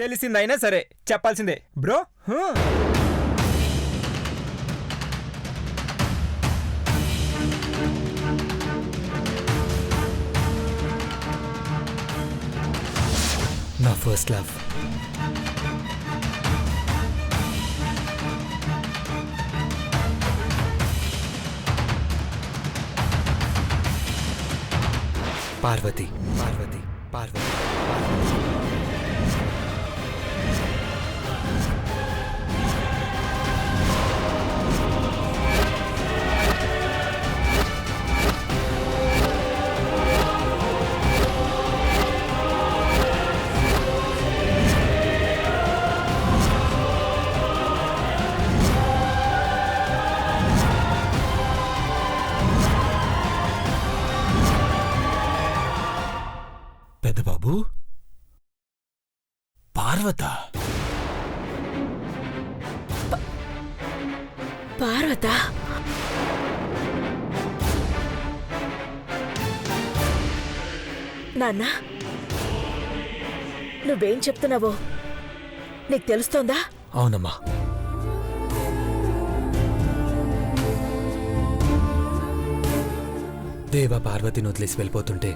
తెలిసిందైనా సరే చెప్పాల్సిందే బ్రో. నా ఫస్ట్ లవ్. పార్వతి పార్వతి పార్వతి పెద్దబాబు, పార్వత పార్వత నాన్న, నువ్వేం చెప్తున్నావో నీకు తెలుస్తోందా? అవునమ్మా. దేవ పార్వతిని వదిలేసి వెళ్ళిపోతుంటే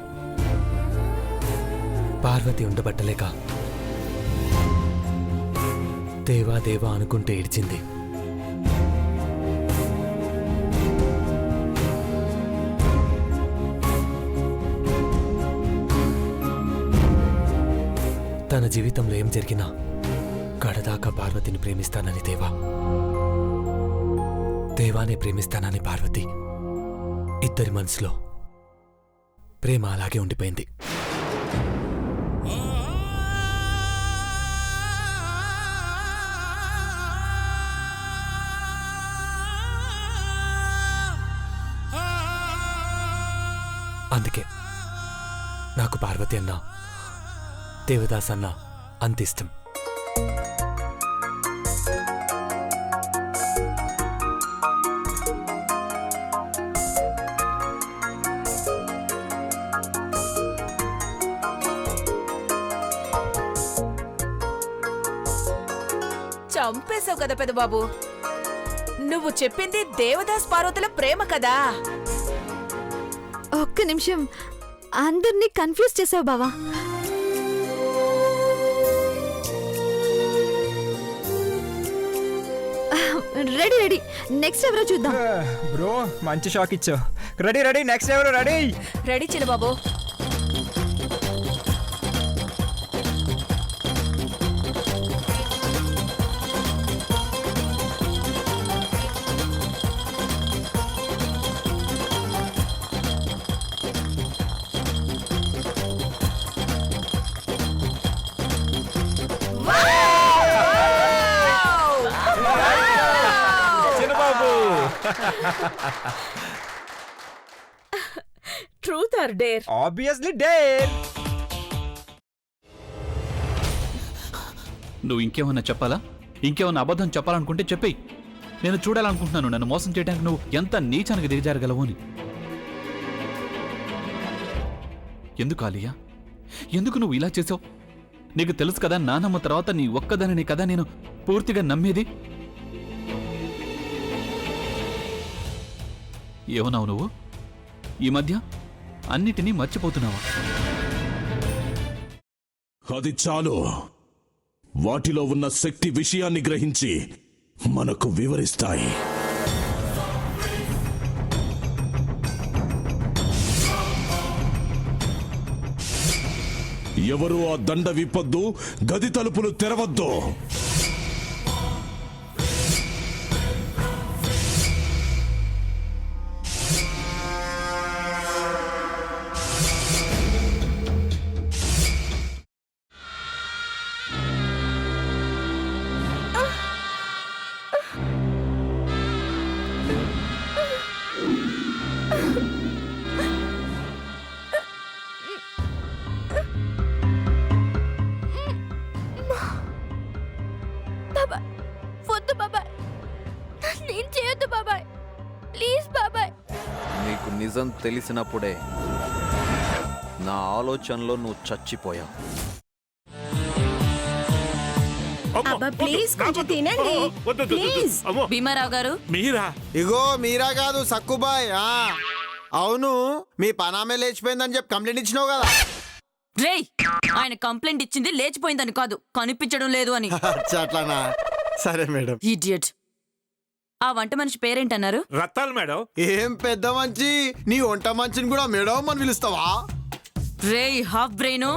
పార్వతి ఉండబట్టలేక దేవా దేవా అనుకుంటే ఏడ్చింది. తన జీవితంలో ఏం జరిగినా కడదాకా పార్వతిని ప్రేమిస్తానని దేవానే ప్రేమిస్తానని పార్వతి. ఇద్దరి మనసులో ప్రేమ అలాగే ఉండిపోయింది. అందుకే నాకు పార్వతి అన్నా దేవదాస్ అన్నా అంత ఇష్టం. చంపేశావు కదా పెద్దబాబు. నువ్వు చెప్పింది దేవదాస్ పార్వతుల ప్రేమ కదా? ఒక్క నిమిషం, అందరినీ కన్ఫ్యూజ్ చేసావు బావా. రెడీ రెడీ, నెక్స్ట్ ఎవరో చూద్దాం. బ్రో మంచి షాక్ ఇచ్చావు. రెడీ రెడీ, నెక్స్ట్ ఎవరు? Ready ready Chinnababu. Truth or dare? Obviously dare. నువ్వు ఇంకేమన్నా చెప్పాలా? ఇంకేమన్నా అబద్ధం చెప్పాలనుకుంటే చెప్పేయి. నేను చూడాలనుకుంటున్నాను నన్ను మోసం చేయడానికి నువ్వు ఎంత నీచానికి దిగజారగలవు అని. ఎందుకు ఆలియా, ఎందుకు నువ్వు ఇలా చేసావు? నీకు తెలుసు కదా నానమ్మ తర్వాత నీ ఒక్కదానిని కదా నేను పూర్తిగా నమ్మేది. ఏమన్నావు నువ్వు? ఈ మధ్య అన్నిటినీ మర్చిపోతున్నావా? అది చాలు. వాటిలో ఉన్న శక్తి విషయాన్ని గ్రహించి మనకు వివరిస్తాయి. ఎవరు ఆ దండ విప్పొద్దు, గది తలుపులు తెరవద్దు. నీకు నిజం తెలిసినప్పుడే నా ఆలోచనలో నువ్వు చచ్చిపోయావు. అబ్బా ప్లీజ్ కొంచెం తినండి ప్లీజ్. భీమారావు గారు మీరా? ఇగో మీరా కాదు సక్కుబాయ్. అవును, మీ పనామే లేచిపోయిందని చెప్పి కంప్లైంట్ ఇచ్చినావు కదా. రేయ్, ఆయన కంప్లైంట్ ఇచ్చింది లేచిపోయిందని కాదు, కనిపించడం లేదు అని. అచ్చా, అట్లానా? సరే మేడం. ఇడియట్. ఆ వంట మనిషి పేరేంటన్నారు? రత్తాలు మేడం. ఏం పెద్ద మంచి, నీ వంట మంచిని కూడా మేడం అని పిలుస్తావా? రేయ్ హాఫ్ బ్రెయిన్,